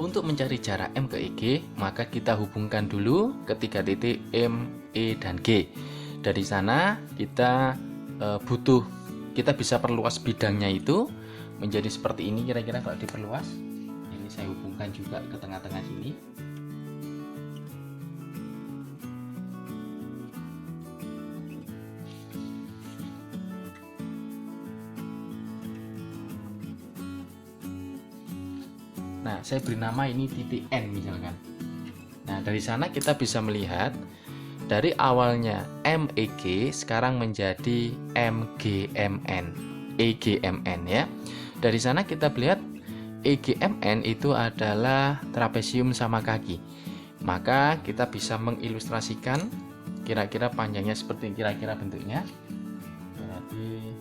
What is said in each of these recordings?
Untuk mencari jarak M ke EG, maka kita hubungkan dulu ketiga titik M, E, dan G. Dari sana kita kita bisa perluas bidangnya itu menjadi seperti ini kira-kira kalau diperluas. Ini saya hubungkan juga ke tengah-tengah sini. Nah, saya beri nama ini titik N misalkan. Nah, dari sana kita bisa melihat dari awalnya MEG sekarang menjadi MGMN, EGMN ya. Dari sana kita lihat EGMN itu adalah trapesium sama kaki. Maka kita bisa mengilustrasikan kira-kira panjangnya seperti kira-kira bentuknya. Berarti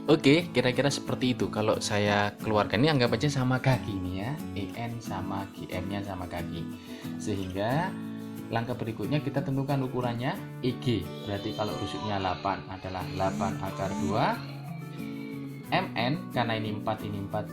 oke, kira-kira seperti itu. Kalau saya keluarkan ini anggap aja sama kaki ini ya. EN sama GM-nya sama kaki. Sehingga langkah berikutnya kita tentukan ukurannya EG. Berarti kalau rusuknya 8 adalah 8 akar 2. MN karena ini 4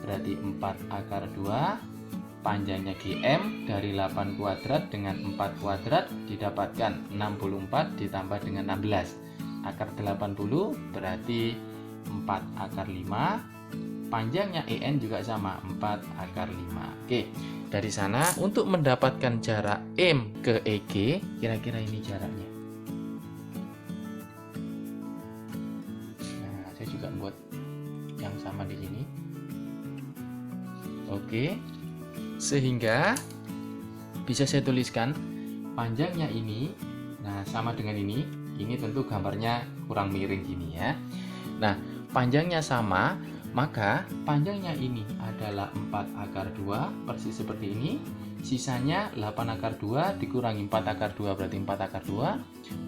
berarti 4 akar 2. Panjangnya GM dari 8 kuadrat dengan 4 kuadrat didapatkan 64 ditambah dengan 16. Akar 80 berarti 4 akar 5. Panjangnya EN juga sama 4 akar 5. Oke, dari sana untuk mendapatkan jarak M ke EG, kira-kira ini jaraknya. Nah, saya juga buat yang sama di sini. Oke, sehingga bisa saya tuliskan panjangnya ini, nah sama dengan ini tentu gambarnya kurang miring gini ya. Nah, panjangnya sama, maka panjangnya ini adalah 4 akar 2, persis seperti ini. Sisanya 8 akar 2 dikurangi 4 akar 2 berarti 4 akar 2.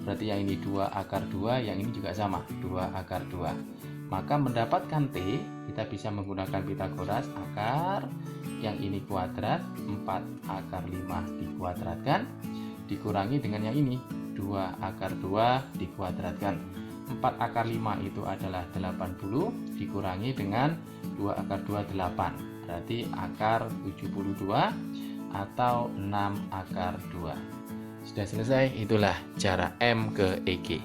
Berarti yang ini 2 akar 2, yang ini juga sama, 2 akar 2. Maka mendapatkan T, kita bisa menggunakan Pitagoras, akar yang ini kuadrat, 4 akar 5 dikuadratkan, dikurangi dengan yang ini, 2 akar 2 dikuadratkan. 4 akar 5 itu adalah 80 dikurangi dengan 2 akar 2 8, berarti akar 72 atau 6 akar 2. Sudah selesai, itulah jarak M ke EG.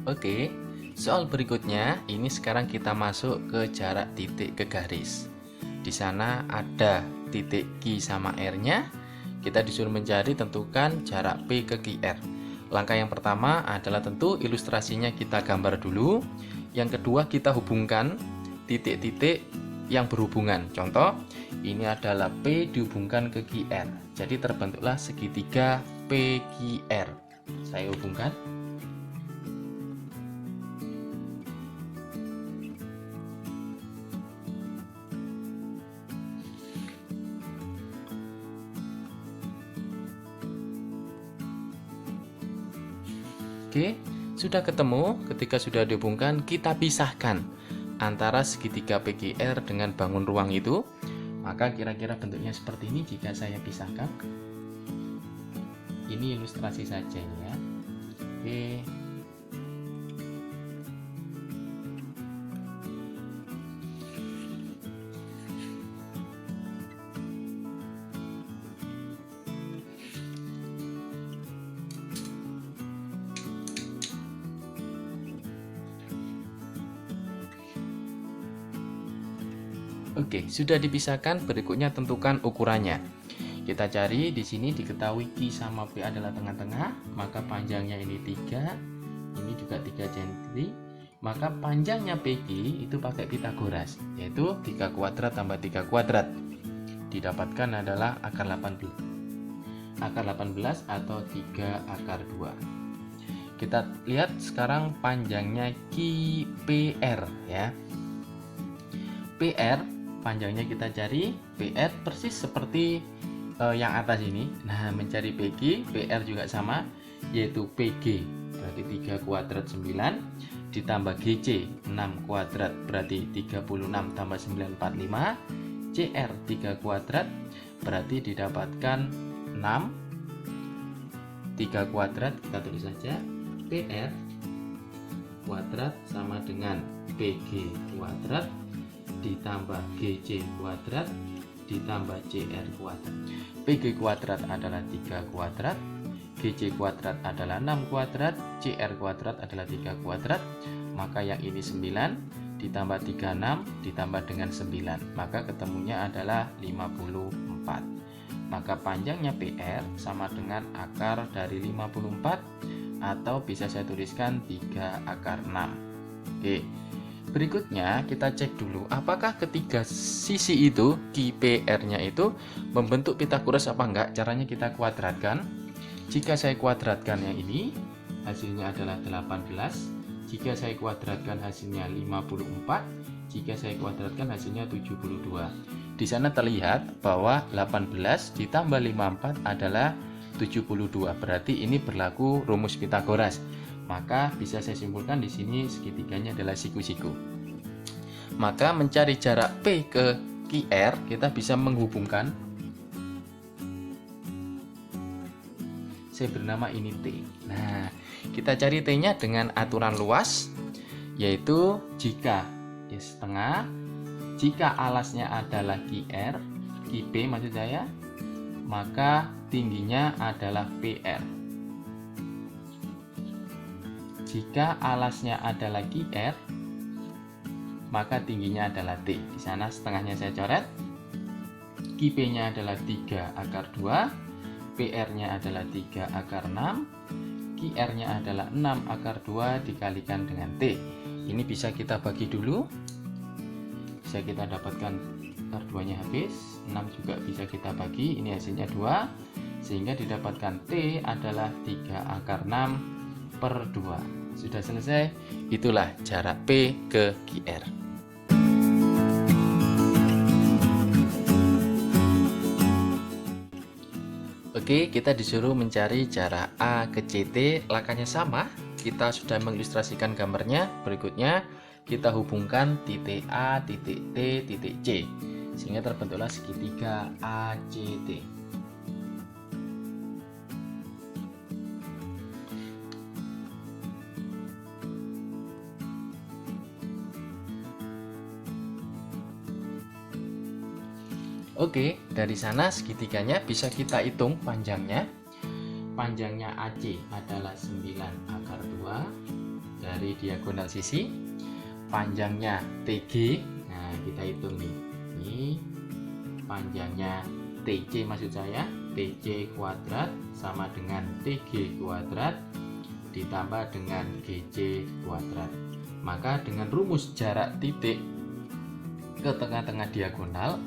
Oke, soal berikutnya ini sekarang kita masuk ke jarak titik ke garis. Di sana ada titik Q sama R-nya. Kita disuruh mencari tentukan jarak P ke QR. Langkah yang pertama adalah tentu ilustrasinya kita gambar dulu. Yang kedua kita hubungkan titik-titik yang berhubungan. Contoh, ini adalah P dihubungkan ke QR. Jadi terbentuklah segitiga PQR. Saya hubungkan. Oke, sudah ketemu. Ketika sudah dihubungkan, kita pisahkan antara segitiga PQR dengan bangun ruang itu. Maka kira-kira bentuknya seperti ini jika saya pisahkan. Ini ilustrasi saja ya. Oke. Oke, sudah dipisahkan. Berikutnya tentukan ukurannya. Kita cari di sini diketahui Q sama P adalah tengah-tengah, maka panjangnya ini 3, ini juga 3 cm. Maka panjangnya PQ itu pakai Pitagoras, yaitu 3 kuadrat tambah 3 kuadrat. Didapatkan adalah akar 18. Akar 18 atau 3 akar 2. Kita lihat sekarang panjangnya QPR ya. PR panjangnya kita cari, PR persis seperti yang atas ini. Nah, mencari PG, PR juga sama, yaitu PG berarti 3 kuadrat 9 ditambah GC 6 kuadrat berarti 36 tambah 9 45, CR 3 kuadrat berarti didapatkan 6. 3 kuadrat kita tulis saja, PR kuadrat sama dengan PG kuadrat ditambah GC kuadrat ditambah CR kuadrat. PG kuadrat adalah 3 kuadrat, GC kuadrat adalah 6 kuadrat, CR kuadrat adalah 3 kuadrat. Maka yang ini 9 ditambah 36 ditambah dengan 9, maka ketemunya adalah 54. Maka panjangnya PR sama dengan akar dari 54, atau bisa saya tuliskan 3 akar 6. Oke. Berikutnya kita cek dulu apakah ketiga sisi itu QPR-nya itu membentuk Pitagoras apa enggak. Caranya kita kuadratkan. Jika saya kuadratkan yang ini, hasilnya adalah 18. Jika saya kuadratkan hasilnya 54. Jika saya kuadratkan hasilnya 72. Di sana terlihat bahwa 18 ditambah 54 adalah 72. Berarti ini berlaku rumus Pitagoras. Maka bisa saya simpulkan di sini segitiganya adalah siku-siku. Maka mencari jarak P ke QR, kita bisa menghubungkan. Saya bernama ini T. Nah, kita cari T-nya dengan aturan luas, yaitu jika setengah, jika alasnya adalah QR, QP maksud saya, maka tingginya adalah PR. Jika alasnya adalah QR, maka tingginya adalah T. Di sana setengahnya saya coret. QP-nya adalah 3 akar 2, PR-nya adalah 3 akar 6, QR-nya adalah 6 akar 2 dikalikan dengan T. Ini bisa kita bagi dulu. Bisa kita dapatkan akar 2-nya habis, 6 juga bisa kita bagi, ini hasilnya 2, sehingga didapatkan T adalah 3 akar 6 per 2. Sudah selesai, itulah jarak P ke QR. Oke, kita disuruh mencari jarak A ke CT, langkahnya sama. Kita sudah mengilustrasikan gambarnya. Berikutnya kita hubungkan titik A, titik T, titik C, sehingga terbentuklah segitiga ACT. Oke, dari sana segitiganya bisa kita hitung panjangnya. Panjangnya AC adalah 9 akar 2 dari diagonal sisi. Panjangnya TG, nah kita hitung nih. Ini panjangnya TC maksud saya, TC kuadrat sama dengan TG kuadrat ditambah dengan GC kuadrat. Maka dengan rumus jarak titik ke tengah-tengah diagonal,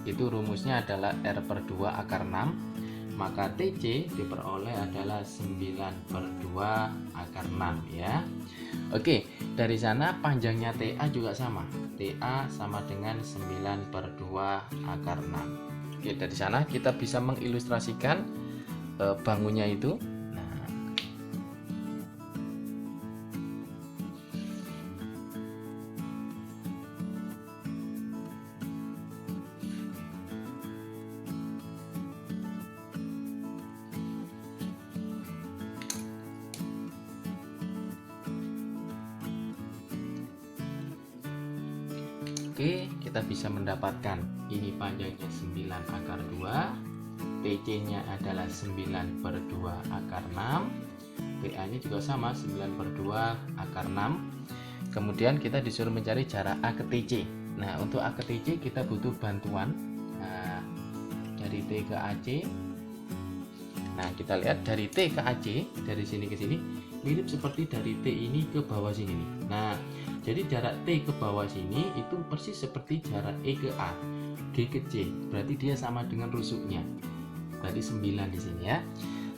itu rumusnya adalah R per 2 akar 6, maka TC diperoleh adalah 9 per 2 akar 6 ya. Oke, dari sana panjangnya TA juga sama, TA sama dengan 9 per 2 akar 6. Oke, dari sana kita bisa mengilustrasikan bangunnya itu. Oke, kita bisa mendapatkan ini panjangnya 9 akar 2, PC nya adalah 9 per 2 akar 6, PA nya juga sama 9 per 2 akar 6. Kemudian kita disuruh mencari jarak A ke TC. Nah, untuk A ke TC kita butuh bantuan. Nah, dari T ke AC. Nah, kita lihat dari T ke AC, dari sini ke sini mirip seperti dari T ini ke bawah sini nih. Nah, jadi jarak T ke bawah sini itu persis seperti jarak E ke A, G ke C. Berarti dia sama dengan rusuknya. Berarti 9 di sini ya.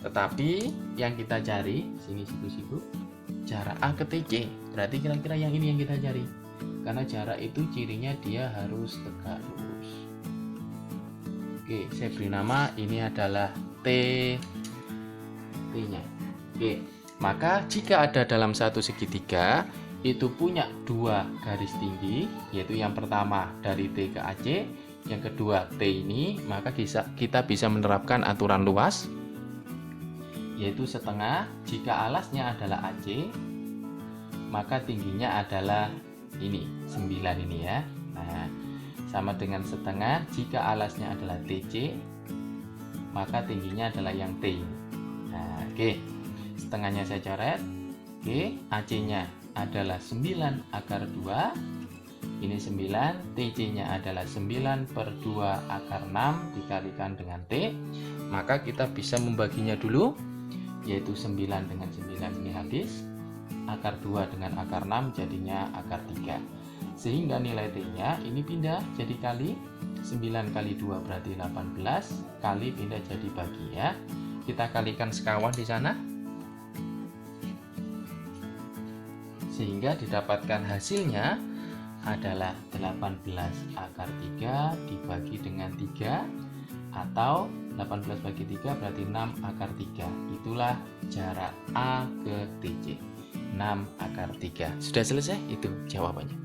Tetapi yang kita cari sini situ-situ jarak A ke TC. Berarti kira-kira yang ini yang kita cari. karena jarak itu cirinya dia harus tegak lurus. Oke, saya beri nama ini adalah T-nya. Oke, maka jika ada dalam satu segitiga itu punya dua garis tinggi, yaitu yang pertama dari T ke AC, yang kedua T ini, maka kita bisa menerapkan aturan luas, yaitu setengah. Jika alasnya adalah AC, maka tingginya adalah ini 9 ini ya. Nah, sama dengan setengah. Jika alasnya adalah TC, maka tingginya adalah yang T. Nah, oke, setengahnya saya coret. Oke, AC-nya adalah 9 akar 2. Ini 9, TC-nya adalah 9 per 2 akar 6 dikalikan dengan T. Maka kita bisa membaginya dulu, yaitu 9 dengan 9 ini habis. Akar 2 dengan akar 6 jadinya akar 3. Sehingga nilai T-nya ini pindah jadi kali. 9 kali 2 berarti 18, kali pindah jadi bagi ya. Kita kalikan sekawan di sana. Sehingga didapatkan hasilnya adalah 18 akar 3 dibagi dengan 3, atau 18 bagi 3 berarti 6 akar 3. Itulah jarak A ke TC, 6 akar 3. Sudah selesai, itu jawabannya.